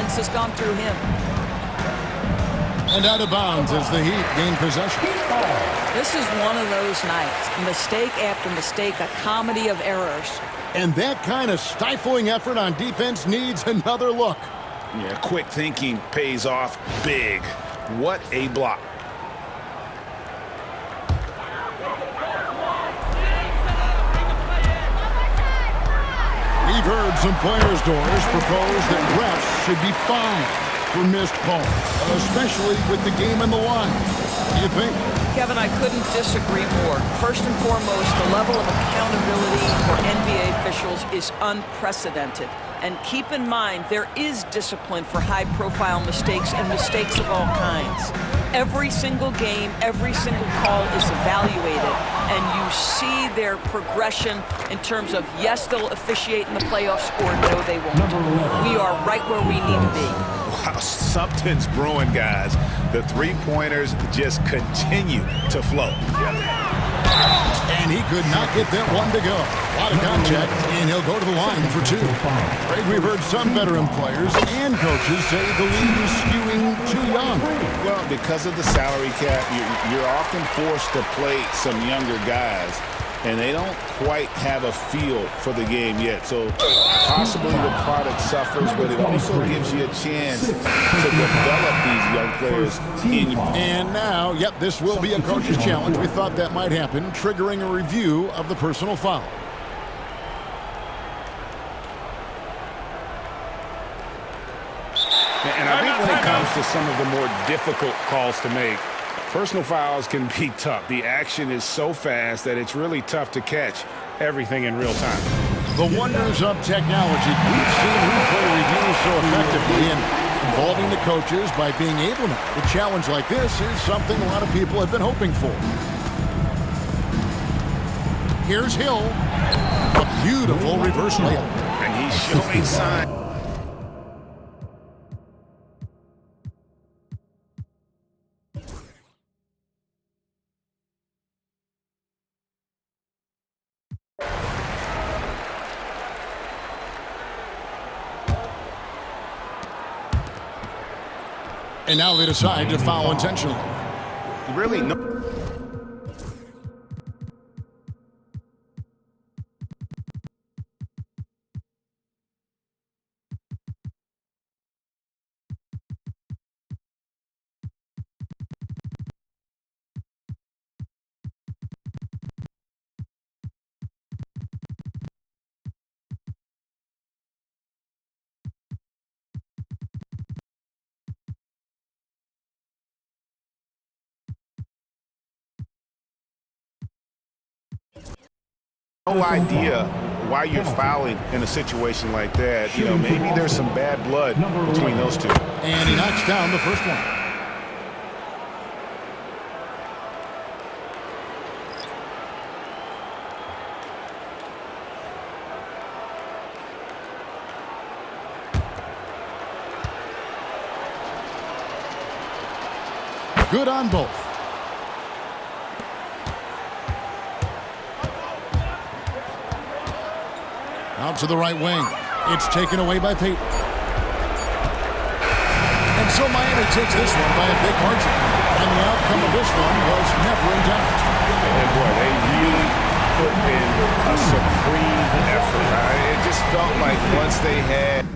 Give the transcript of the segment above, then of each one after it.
offense has gone through him. And out of bounds as the Heat gain possession. This is one of those nights. Mistake after mistake, a comedy of errors. And that kind of stifling effort on defense needs another look. Yeah, quick thinking pays off big. What a block. We've heard some players' doors propose that refs should be fined for missed calls, especially with the game on the line. What do you think? Kevin, I couldn't disagree more. First and foremost, the level of accountability for NBA officials is unprecedented. And keep in mind, there is discipline for high-profile mistakes and mistakes of all kinds. Every single game, every single call is evaluated, and you see their progression in terms of, yes, they'll officiate in the playoffs, or no, they won't. We are right where we need to be. Wow, something's brewing, guys. The three-pointers just continue to flow. And he could not get that one to go. A lot of contact, and he'll go to the line for two. Greg, we've heard some veteran players and coaches say the league is skewing too young. Well, because of the salary cap, you're often forced to play some younger guys, and they don't quite have a feel for the game yet. So possibly the product suffers, but it also gives you a chance to develop these young players in your... And now, yep, this will be a coach's challenge. We thought that might happen, triggering a review of the personal foul. And I think when it comes to some of the more difficult calls to make, personal fouls can be tough. The action is so fast that it's really tough to catch everything in real time. The wonders of technology. We've seen replay reviews so effectively in involving the coaches by being able to. A challenge like this is something a lot of people have been hoping for. Here's Hill. A beautiful reverse layup. And he's showing signs. And now they decide to foul intentionally. Really, no. No idea why you're fouling in a situation like that. You know, maybe there's some bad blood between those two. And he knocks down the first one. Good on both. Out to the right wing. It's taken away by Payton. And so Miami takes this one by a big margin. And the outcome of this one was never in doubt. And boy, they really put in a supreme effort. It just felt like once they had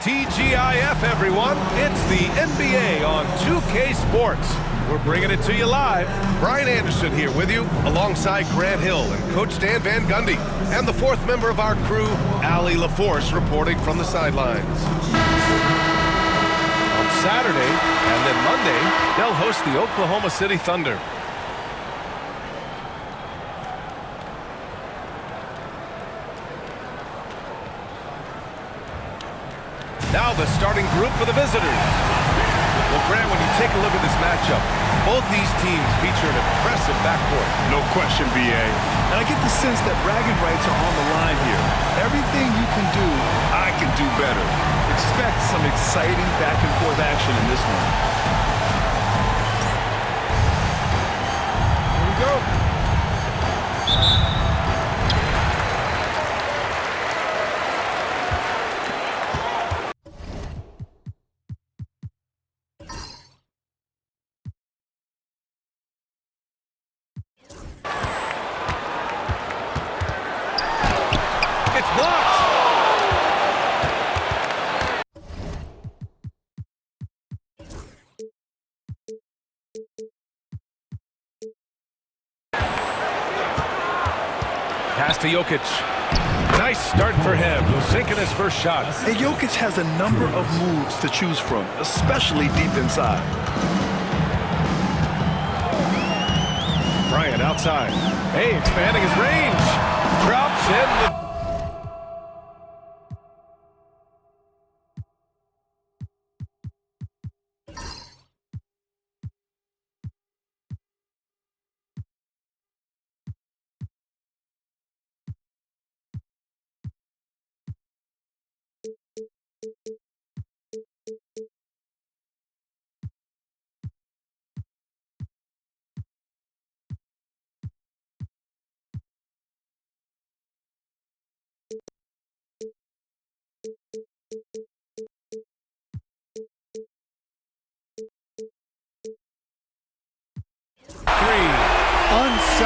TGIF, everyone. It's the NBA on 2K Sports. We're bringing it to you live. Brian Anderson here with you, alongside Grant Hill and Coach Dan Van Gundy, and the fourth member of our crew, Allie LaForce, reporting from the sidelines. On Saturday, and then Monday, they'll host the Oklahoma City Thunder. Now the starting group for the visitors. Well, Grant, when you take a look at this matchup, both these teams feature an impressive backcourt. No question, B.A. And I get the sense that bragging rights are on the line here. Everything you can do, I can do better. Expect some exciting back-and-forth action in this one. Here we go. It's blocked. Pass to Jokic. Nice start for him. He'll sink in his first shot. And Jokic has a number of moves to choose from, especially deep inside. Bryant outside. Hey, expanding his range. Drops in the... Three.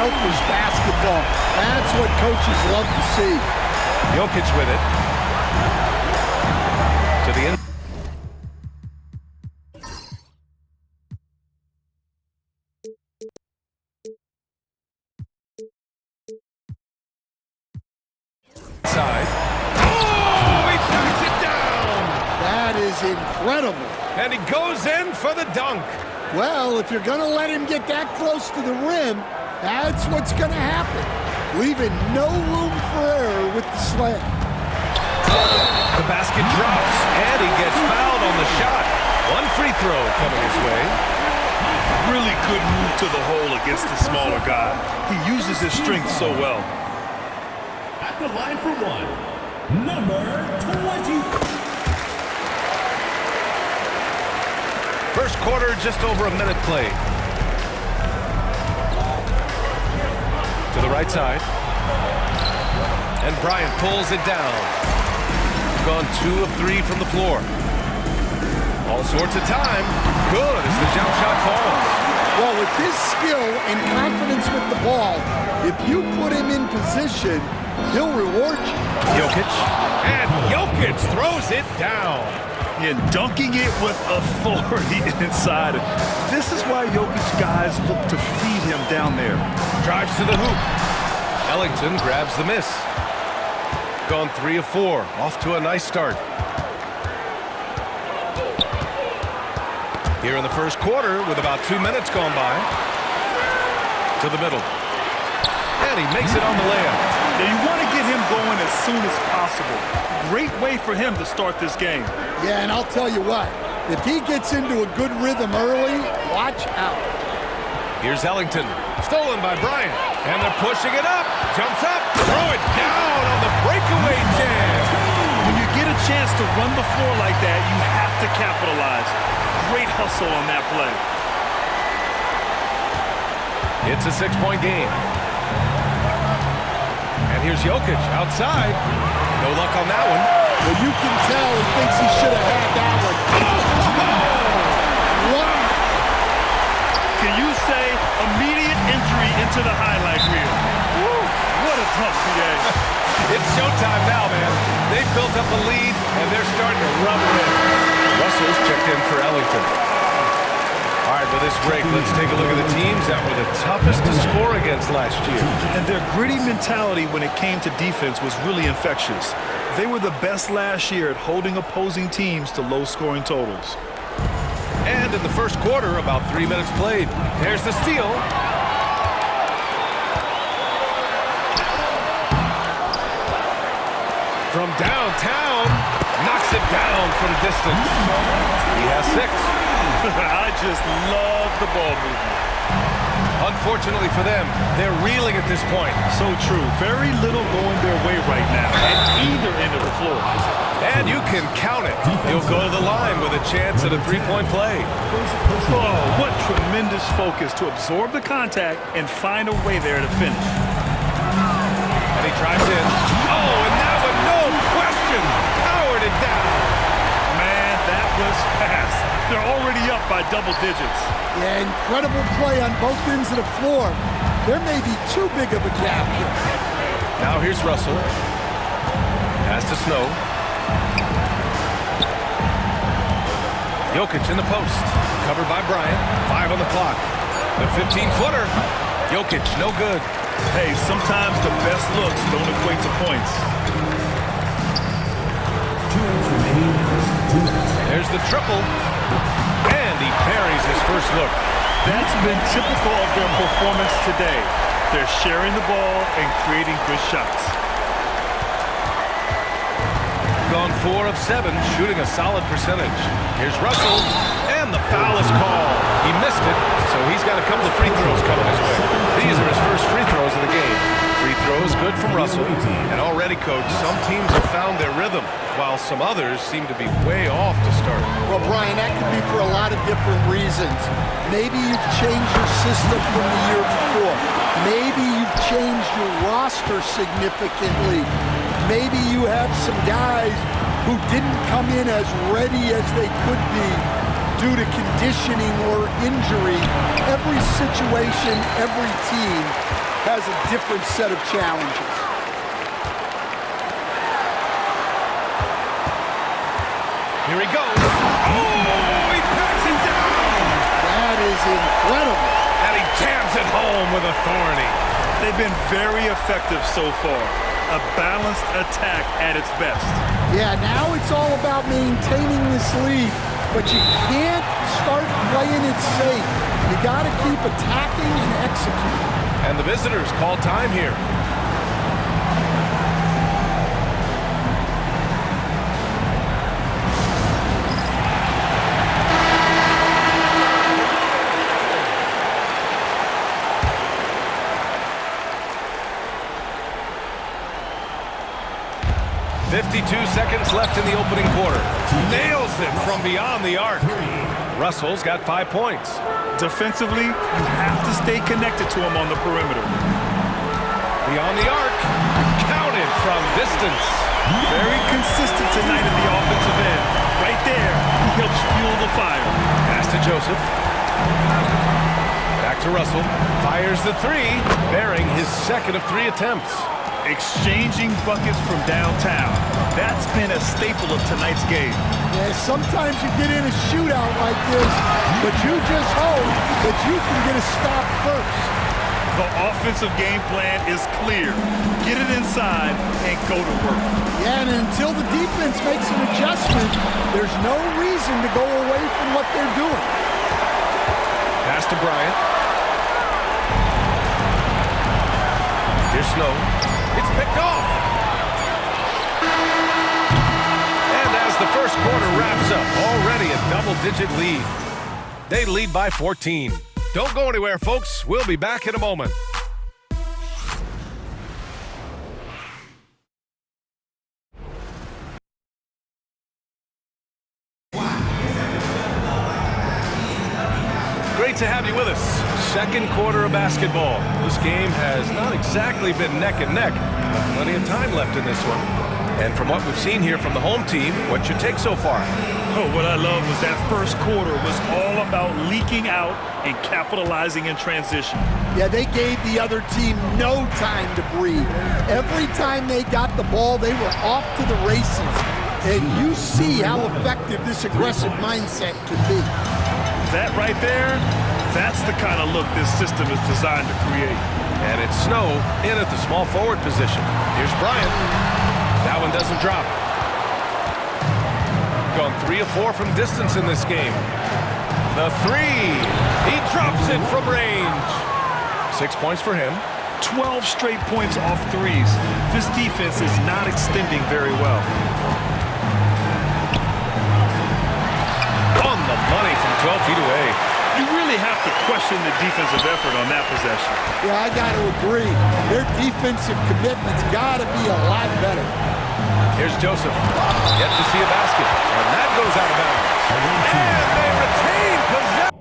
selfish basketball. That's what coaches love to see. Jokic with it. To the end. Side. Oh, he knocks it down! That is incredible. And he goes in for the dunk. Well, if you're going to let him get that close to the rim, that's what's going to happen. Leaving no room for error with the slam. The basket drops, and he gets fouled on the shot. One free throw coming his way. Really good move to the hole against the smaller guy. He uses his strength so well. At the line for one, number 20. First quarter, just over a minute played. To the right side. And Bryant pulls it down. Gone 2 of 3 from the floor. All sorts of time. Good as the jump shot falls. Well, with his skill and confidence with the ball, if you put him in position, he'll reward you. Jokic. And Jokic throws it down. And dunking it with authority inside. This is why Jokic guys look to feed him down there. Drives to the hoop. Ellington grabs the miss. Gone 3 of 4. Off to a nice start. Here in the first quarter with about 2 minutes gone by. To the middle. And he makes it on the layup. Now you want to get him going as soon as possible. Great way for him to start this game. Yeah, and I'll tell you what, if he gets into a good rhythm early, watch out. Here's Ellington. Stolen by Bryant. And they're pushing it up. Jumps up. Throw it down on the breakaway jam. When you get a chance to run the floor like that, you have to capitalize. Great hustle on that play. It's a 6-point game. And here's Jokic outside. No luck on that one. Well, you can tell he thinks he should have had that one. Wow. Can you say immediate entry into the highlight reel? Woo, what a tough PA. It's showtime now, man. They've built up a lead, and they're starting to rub it in. Russell's checked in for Ellington. All right, with this break, let's take a look at the teams that were the toughest to score against last year. And their gritty mentality when it came to defense was really infectious. They were the best last year at holding opposing teams to low-scoring totals. And in the first quarter, about 3 minutes played. There's the steal. From downtown, knocks it down from distance. He has 6. I just love the ball movement. Unfortunately for them, they're reeling at this point. So true. Very little going their way right now at either end of the floor. And you can count it. He'll go to the line with a chance at a 3-point play. Oh, what tremendous focus to absorb the contact and find a way there to finish. And he drives in. Oh, and that one, no question, powered it down. Man, that was fast. They're already up by double digits. Yeah, incredible play on both ends of the floor. There may be too big of a gap here. Now here's Russell. Pass to Snow. Jokic in the post. Covered by Bryant. 5 on the clock. The 15-footer. Jokic, no good. Hey, sometimes the best looks don't equate to points. There's the triple. And he buries his first look. That's been typical of their performance today. They're sharing the ball and creating good shots. Gone 4 of 7, shooting a solid percentage. Here's Russell, and the foul is called. He missed it, so he's got a couple of free throws coming his way. These are his first free throws of the game. Free throws good from Russell. And already, Coach, some teams have found their rhythm, while some others seem to be way off to start. Well, Brian, that could be for a lot of different reasons. Maybe you've changed your system from the year before. Maybe you've changed your roster significantly. Maybe you have some guys who didn't come in as ready as they could be. due to conditioning or injury. Every situation, every team has a different set of challenges. Here he goes. Oh, he packs it down. That is incredible. And he jams it home with authority. They've been very effective so far. A balanced attack at its best. Yeah, now it's all about maintaining this lead, but you can't start playing it safe. You got to keep attacking and executing. And the visitors call time here. Seconds left in the opening quarter. Nails it from beyond the arc. Russell's got 5 points. Defensively, you have to stay connected to him on the perimeter. Beyond the arc. Counted from distance. Very consistent tonight in the offensive end. Right there, he helps fuel the fire. Pass to Joseph. Back to Russell. Fires the three, bearing his second of 3 attempts. Exchanging buckets from downtown. That's been a staple of tonight's game. Yeah, sometimes you get in a shootout like this, but you just hope that you can get a stop first. The offensive game plan is clear. Get it inside and go to work. Yeah, and until the defense makes an adjustment, there's no reason to go away from what they're doing. Pass to Bryant. Here's Snow. It's picked off. And as the first quarter wraps up, already a double-digit lead. They lead by 14. Don't go anywhere, folks. We'll be back in a moment. Great to have you with us. Second quarter of basketball. This game has not exactly been neck and neck, but plenty of time left in this one. And from what we've seen here from the home team, what's your take so far? Oh, what I love was that first quarter was all about leaking out and capitalizing in transition. Yeah, they gave the other team no time to breathe. Every time they got the ball, they were off to the races. And you see how effective this aggressive mindset can be. That right there, that's the kind of look this system is designed to create. And it's Snow in at the small forward position. Here's Bryant. That one doesn't drop. Gone 3 of 4 from distance in this game. The three. He drops it from range. 6 points for him. 12 straight points off threes. This defense is not extending very well. On the money from 12 feet away. You really have to question the defensive effort on that possession. Yeah, I got to agree. Their defensive commitment's got to be a lot better. Here's Joseph. Yet to see a basket. And that goes out of bounds. And they retain possession.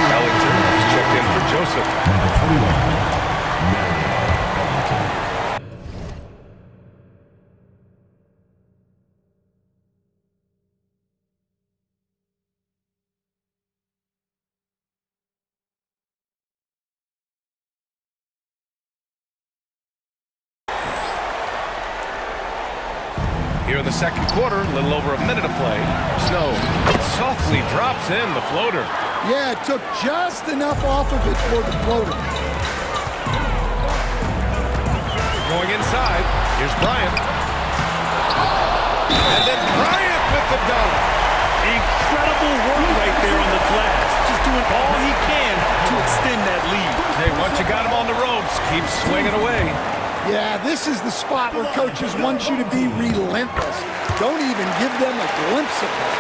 Ellington is checked in for Joseph. Number 21. Here in the second quarter, a little over a minute of play. Snow softly drops in the floater. Yeah, it took just enough off of it for the floater. Going inside, here's Bryant. And then Bryant with the dunk. Incredible work right there on the glass. Just doing all he can to extend that lead. Hey, once you got him on the ropes, keep swinging away. Yeah, this is the spot where coaches want you to be relentless. Don't even give them a glimpse of it.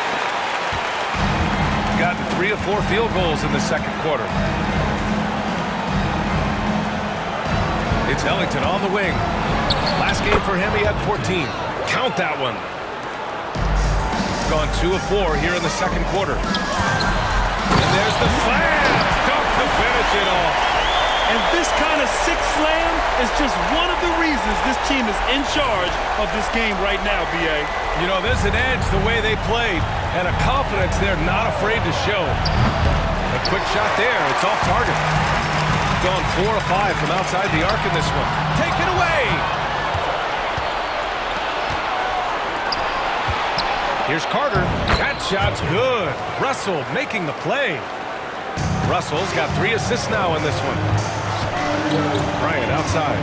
Gotten 3 of 4 field goals in the second quarter. It's Ellington on the wing. Last game for him, he had 14. Count that one. Gone 2 of 4 here in the second quarter. And there's the slam. Dunk to finish it off. And this kind of sick slam is just one of the reasons this team is in charge of this game right now, B.A. You know, there's an edge the way they played and a confidence they're not afraid to show. A quick shot there. It's off target. Gone 4 of 5 from outside the arc in this one. Take it away. Here's Carter. That shot's good. Russell making the play. Russell's got 3 assists now in this one. Bryant outside.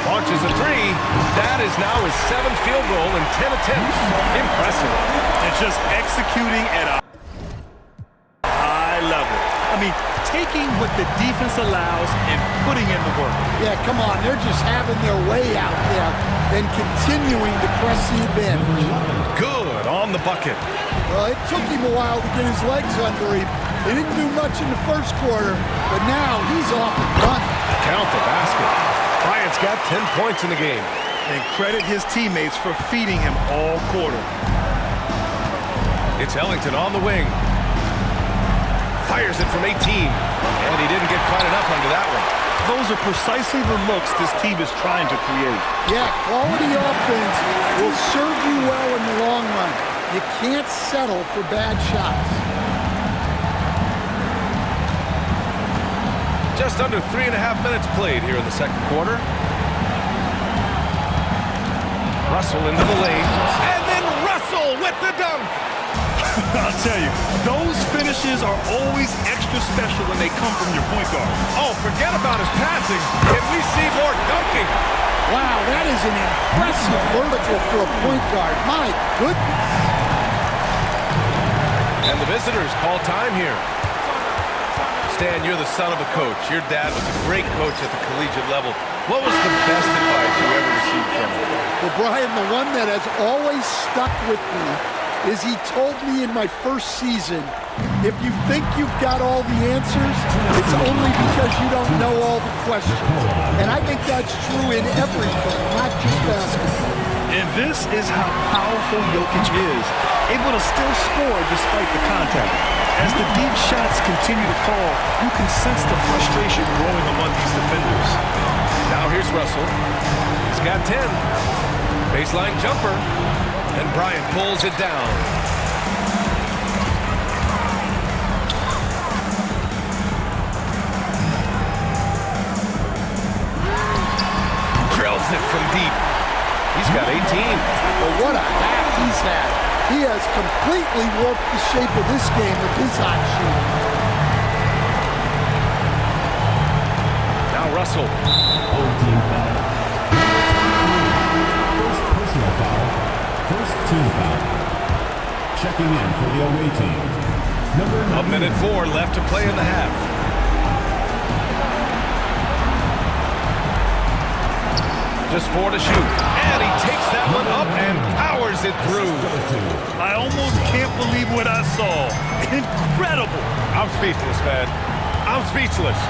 Launches a 3. That is now his 7th field goal in 10 attempts. Impressive. And just executing at a high level. I mean, taking what the defense allows and putting in the work. Yeah, come on. They're just having their way out there and continuing to press the advantage. Good on the bucket. Well, it took him a while to get his legs under him. He didn't do much in the first quarter, but now he's off and running. Count the basket. Bryant's got 10 points in the game. And credit his teammates for feeding him all quarter. It's Ellington on the wing. Fires it from 18. And he didn't get quite enough under that one. Those are precisely the looks this team is trying to create. Yeah, quality offense will serve you well in the long run. You can't settle for bad shots. Just under 3.5 minutes played here in the second quarter. Russell into the lane. And then Russell with the dunk. I'll tell you, those finishes are always extra special when they come from your point guard. Oh, forget about his passing. Can we see more dunking? Wow, that is an impressive vertical for a point guard. My goodness. And the visitors call time here. Stan, you're the son of a coach. Your dad was a great coach at the collegiate level. What was the best advice you ever received from him? Well, Brian, the one that has always stuck with me is he told me in my first season, if you think you've got all the answers, it's only because you don't know all the questions. And I think that's true in everything, not just basketball. And this is how powerful Jokic is, able to still score despite the contact. As the deep shots continue to fall, you can sense the frustration growing among these defenders. Now here's Russell. He's got 10. Baseline jumper. And Bryant pulls it down. Drills it from deep. He's got 18. Well, what a half he's had. He has completely warped the shape of this game with his hot shooting. Now Russell. Old team foul. First personal foul. First team foul. Checking in for the away team. Number 9. 1:04 left to play in the half. Just 4 to shoot. And he takes that one up and powers it through. I almost can't believe what I saw. Incredible. I'm speechless, man. I'm speechless.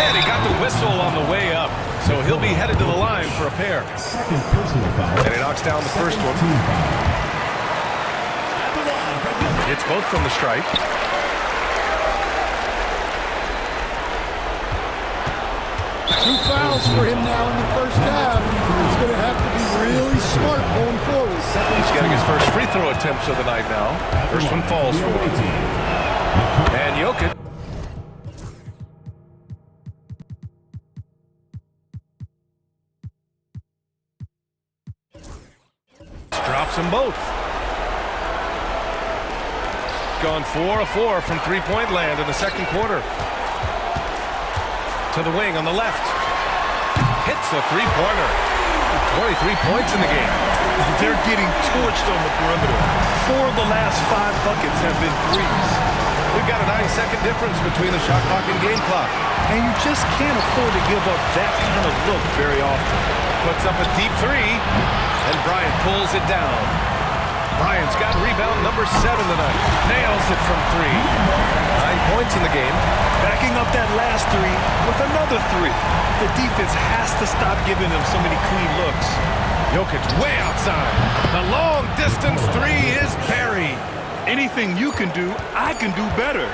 And he got the whistle on the way up. So he'll be headed to the line for a pair. Second personal foul. And he knocks down the first one. Team foul. It's both from the stripe. Two fouls for him now in the first half. He's going to have to be really smart going forward. He's getting his first free throw attempts of the night now. First one falls for him. And Jokic. Drops them both. Gone 4 of 4 from three-point land in the second quarter. To the wing on the left. Hits a three-pointer. 23 points in the game. They're getting torched on the perimeter. 4 of the last 5 buckets have been threes. We've got a 9-second difference between the shot clock and game clock. And you just can't afford to give up that kind of look very often. Puts up a deep 3, and Bryant pulls it down. Bryant's got rebound number 7 tonight. Nails it from 3. 9 points in the game. Backing up that last 3 with another 3. The defense has to stop giving them so many clean looks. Jokic way outside. The long distance 3 is buried. Anything you can do, I can do better.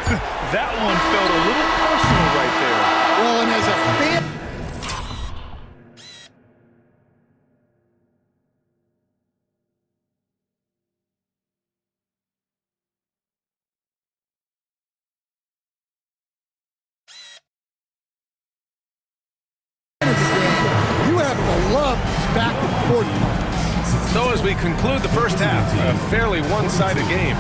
That one felt a little personal right there. Well, and as a fan... You have to love these back and forth moments. So as we conclude the first half, a fairly one-sided game,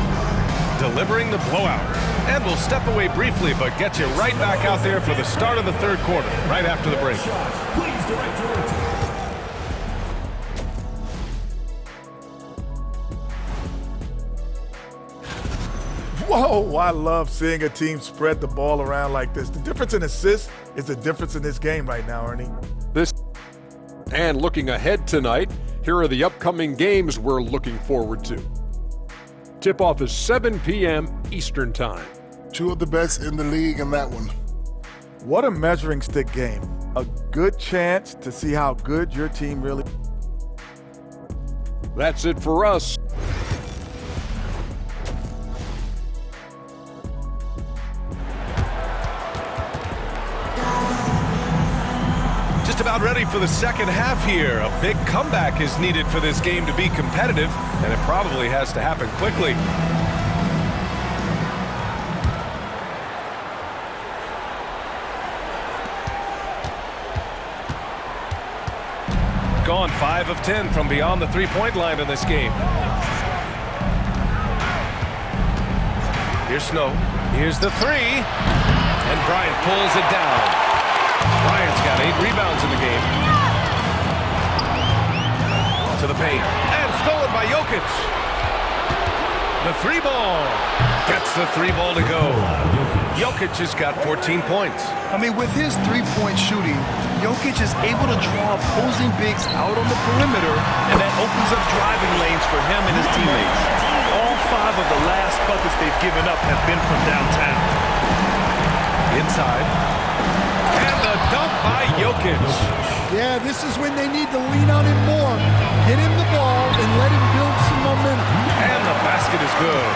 delivering the blowout. And we'll step away briefly, but get you right back out there for the start of the third quarter, right after the break. Whoa, I love seeing a team spread the ball around like this. The difference in assists is the difference in this game right now, Ernie. And looking ahead tonight, here are the upcoming games we're looking forward to. Tip-off is 7 p.m. Eastern Time. Two of the best in the league in that one. What a measuring stick game. A good chance to see how good your team really is. That's it for us. Just about ready for the second half here. A big comeback is needed for this game to be competitive, and it probably has to happen quickly. Gone 5 of 10 from beyond the three-point line in this game. Here's Snow. Here's the 3. And Bryant pulls it down. Bryant's got 8 rebounds in the game. To the paint. And stolen by Jokic. The 3-ball. Gets the 3-ball to go. Jokic has got 14 points. I mean, with his three-point shooting, Jokic is able to draw opposing bigs out on the perimeter, and that opens up driving lanes for him and his teammates. All 5 of the last buckets they've given up have been from downtown. Inside. And the dunk by Jokic. Yeah, this is when they need to lean on him more. Get him the ball and let him build some momentum. And the basket is good.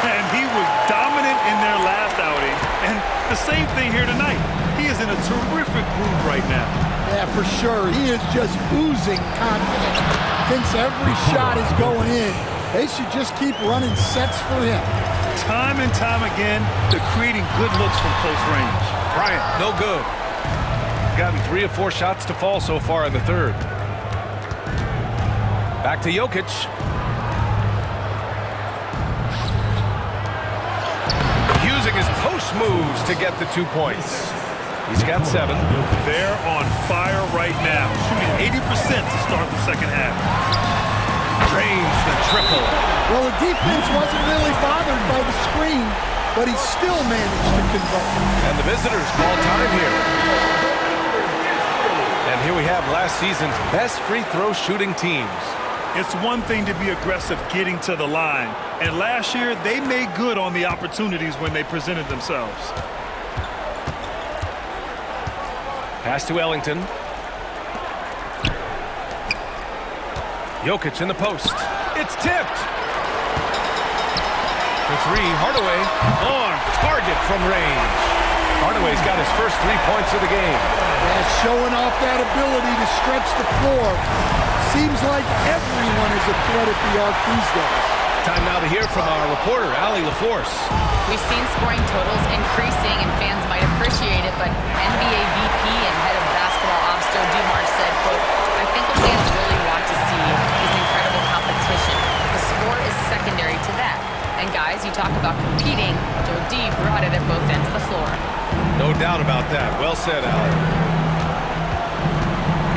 And he was dominant in their last outing. And the same thing here tonight. He is in a terrific groove right now. Yeah, for sure. He is just oozing confidence. Thinks every shot is going in. They should just keep running sets for him. Time and time again, they're creating good looks from close range. Bryant, no good. Gotten 3 of 4 shots to fall so far in the third. Back to Jokic. Using his post moves to get the 2 points. He's got 7. They're on fire right now, shooting 80% to start the second half. Drains the triple. Well, the defense wasn't really bothered by the screen, but he still managed to convert. And the visitors call time here. And here we have last season's best free throw shooting teams. It's one thing to be aggressive getting to the line, and last year they made good on the opportunities when they presented themselves. Pass to Ellington. Jokic in the post. It's tipped. For 3, Hardaway on target from range. Hardaway's got his first 3 points of the game. Yeah, showing off that ability to stretch the floor. Seems like everyone is a threat at the arc these days. Time now to hear from our reporter, Allie LaForce. We've seen scoring totals increasing, and fans might appreciate it, but NBA VP and head of basketball ops Joe Dumars said, quote, "I think what fans really want to see is incredible competition. The score is secondary to that. And guys, you talk about competing, Joe D brought it at both ends of the floor." No doubt about that. Well said, Allie.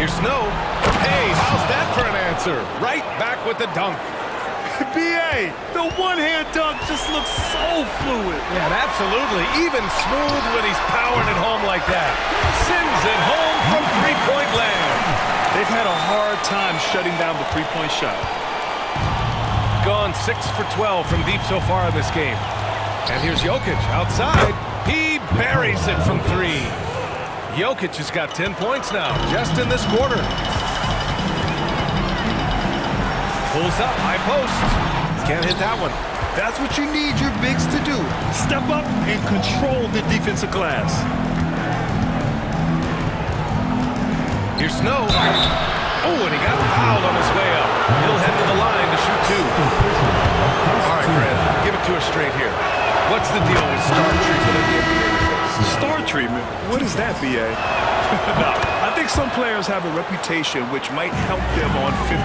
Here's Snow. Hey, how's that for an answer? Right back with the dunk. B.A., the one-hand dunk just looks so fluid. Yeah, absolutely. Even smooth when he's powering it home like that. Sends it home from three-point land. They've had a hard time shutting down the three-point shot. gone 6 for 12 from deep so far in this game. And here's Jokic outside. He buries it from 3. Jokic has got 10 points now, just in this quarter. Pulls up, high post. Can't hit that one. That's what you need your bigs to do. Step up and control the defensive glass. Here's Snow. Oh, and he got fouled on his way up. He'll head to the line to shoot 2. All right, Grant, give it to us straight here. What's the deal with star treatment at the NBA? Star treatment? What is that, B.A.? No, I think some players have a reputation which might help them on 50-50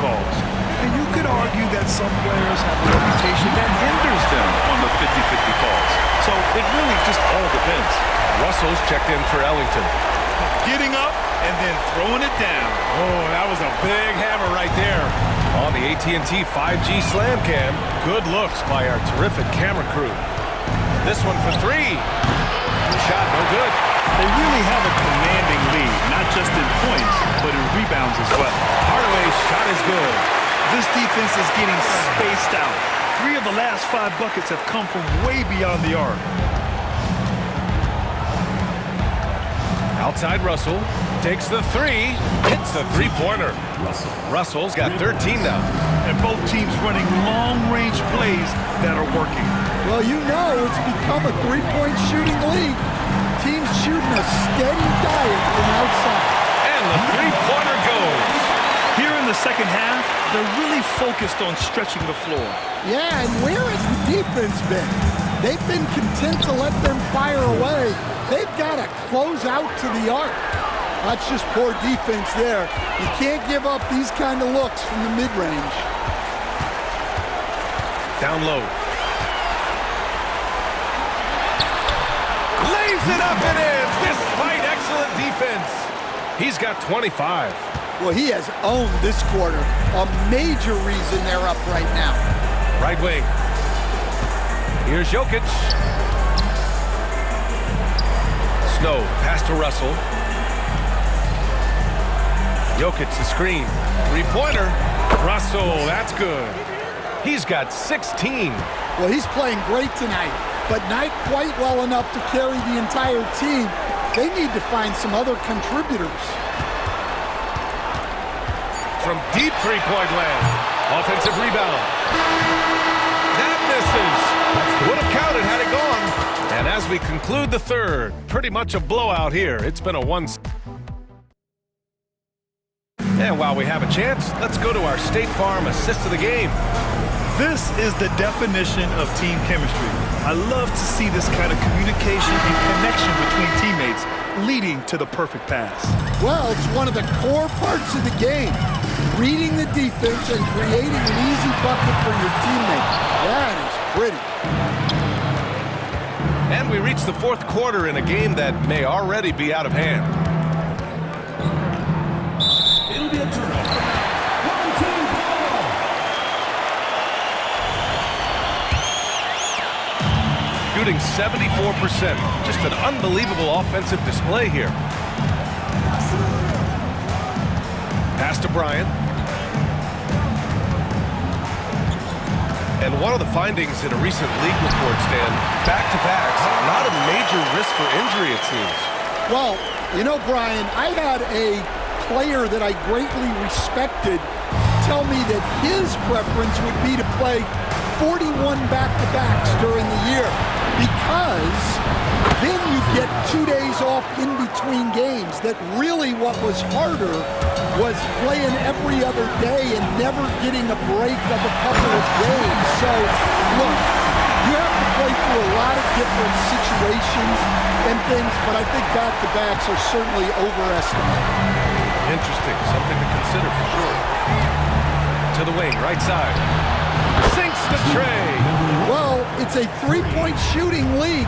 calls. And you could argue that some players have a reputation that hinders them on the 50-50 calls. So it really just all depends. Russell's checked in for Ellington. Getting up and then throwing it down. Oh, that was a big hammer right there. On the AT&T 5G Slam Cam, good looks by our terrific camera crew. This one for 3. Shot no good. They really have a commanding lead, not just in points, but in rebounds as well. Hardaway's shot is good. This defense is getting spaced out. 3 of the last 5 buckets have come from way beyond the arc. Outside Russell, takes the 3, hits the 3-pointer. Russell's got 13 now. And both teams running long-range plays that are working. Well, you know it's become a three-point shooting league. Teams shooting a steady diet from outside. And the 3-pointer goes. Here in the second half, they're really focused on stretching the floor. Yeah, and where has the defense been? They've been content to let them fire away. They've got to close out to the arc. That's just poor defense there. You can't give up these kind of looks from the mid-range. Down low. Lays it up and in, despite excellent defense. He's got 25. Well, he has owned this quarter. A major reason they're up right now. Right wing. Here's Jokic. Snow, pass to Russell. Jokic the screen. 3-pointer. Russell, that's good. He's got 16. Well, he's playing great tonight, but not quite well enough to carry the entire team. They need to find some other contributors. From deep 3-point land. Offensive rebound. That misses. Would have counted had it gone. And as we conclude the third, pretty much a blowout here. It's been a 1. And while we have a chance, let's go to our State Farm assist of the game. This is the definition of team chemistry. I love to see this kind of communication and connection between teammates leading to the perfect pass. Well, it's one of the core parts of the game. Reading the defense and creating an easy bucket for your teammate. That is pretty. And we reach the fourth quarter in a game that may already be out of hand. It'll be a turnover. One-team ball. Shooting 74%. Just an unbelievable offensive display here. Pass to Bryant. And one of the findings in a recent league report, Stan, back-to-backs, not a major risk for injury, it seems. Well, you know, Brian, I had a player that I greatly respected tell me that his preference would be to play 41 back-to-backs during the year because then you get 2 days off in between games. That really what was harder was playing every other day and never getting a break of a couple of days. So, look, you have to play through a lot of different situations and things, but I think back-to-backs are certainly overestimated. Interesting. Something to consider for sure. To the wing, right side. Sinks the tray. Well, it's a three-point shooting league.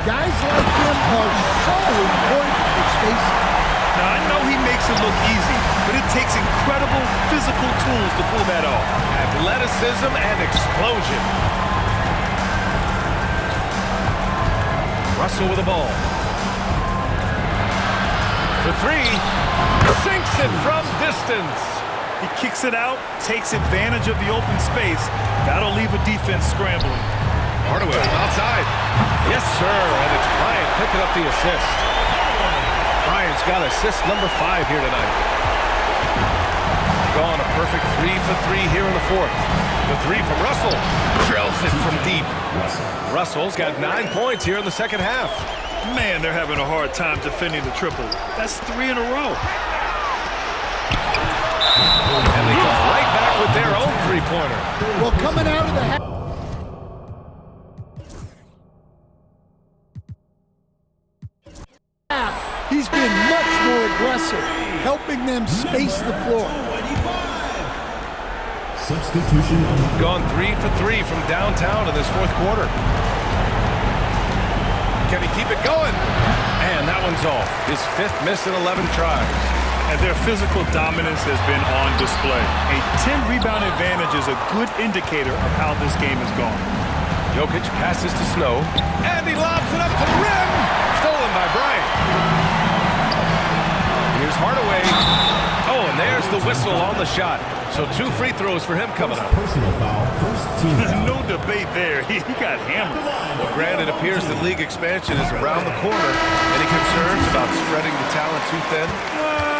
Guys like him are so important for spacing. Now, I know he makes it look easy, but it takes incredible physical tools to pull that off. Athleticism and explosion. Russell with the ball. For 3. Sinks it from distance. He kicks it out, takes advantage of the open space. That'll leave a defense scrambling. Hardaway outside. Yes, sir. And it's Bryant picking up the assist. Bryant's got assist number 5 here tonight. Gone a perfect 3 for 3 here in the fourth. The 3 from Russell. Drills it from deep. Russell's got 9 points here in the second half. Man, they're having a hard time defending the triple. That's 3 in a row. And they come right back with their own three-pointer. Well, coming out of the half. He's been much more aggressive, helping them space the floor. Substitution. Gone 3 for 3 from downtown in this fourth quarter. Can he keep it going? And that one's off. His 5th miss in 11 tries. And their physical dominance has been on display. A 10-rebound advantage is a good indicator of how this game has gone. Jokic passes to Snow, and he lobs it up to the rim. Stolen by Bryant. Here's Hardaway. Oh, and there's the whistle on the shot. So 2 free throws for him coming up. Personal foul. First team foul. No debate there. He got hammered. Well, Grant, it appears that league expansion is around the corner. Any concerns about spreading the talent too thin?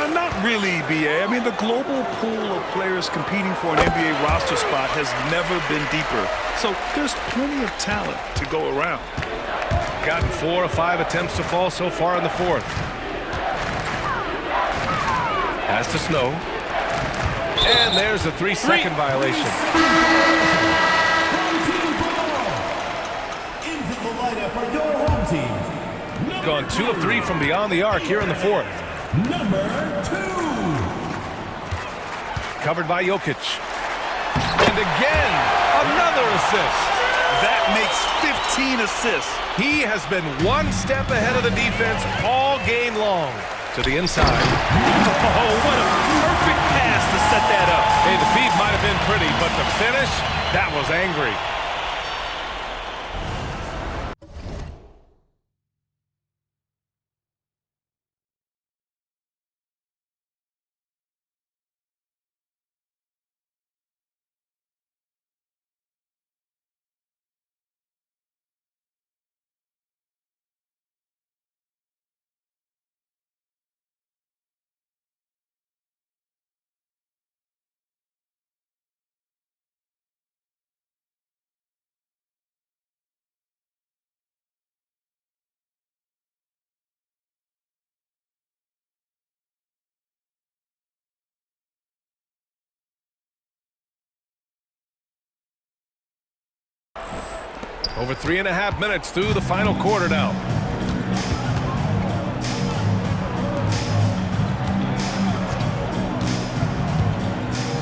Not really, B.A. I mean, the global pool of players competing for an NBA roster spot has never been deeper. So there's plenty of talent to go around. Gotten 4 of 5 attempts to fall so far in the fourth. Pass to Snow. And there's a 3-second violation. Into the lineup for your home team. Gone 2 of 3 from beyond the arc here in the fourth. Number 2. Covered by Jokic. And again, another assist. That makes 15 assists. He has been 1 step ahead of the defense all game long. To the inside. Oh, what a perfect pass to set that up. Hey, the feed might have been pretty, but the finish, that was angry. Over 3.5 minutes through the final quarter now.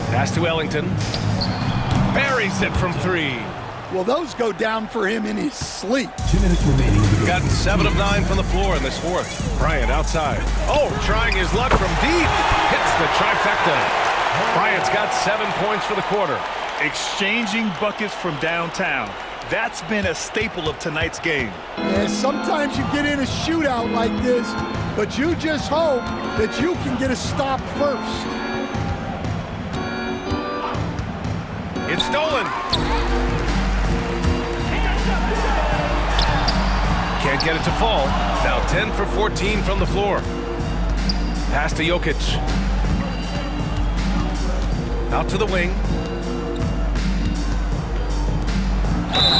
Pass to Ellington. Buries it from 3. Well, those go down for him in his sleep. 2 minutes remaining. Gotten 7 of 9 from the floor in this fourth. Bryant outside. Oh, trying his luck from deep. Hits the trifecta. Bryant's got 7 points for the quarter. Exchanging buckets from downtown. That's been a staple of tonight's game. Yeah, sometimes you get in a shootout like this, but you just hope that you can get a stop first. It's stolen. Can't get it to fall. Now 10 for 14 from the floor. Pass to Jokic. Out to the wing.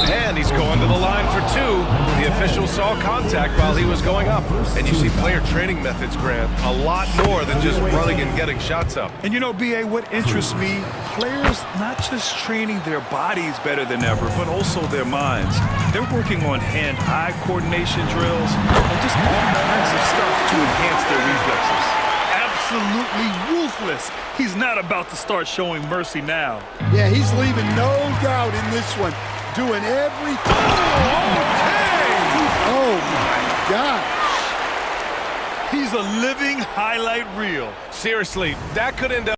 And he's going to the line for 2. The official saw contact while he was going up. And you see player training methods, Grant, a lot more than just running and getting shots up. And you know, B.A., what interests me, players not just training their bodies better than ever, but also their minds. They're working on hand-eye coordination drills and just all kinds of stuff to enhance their reflexes. Absolutely ruthless. He's not about to start showing mercy now. Yeah, he's leaving no doubt in this one. Doing everything. Oh, my gosh. He's a living highlight reel. Seriously, that could end up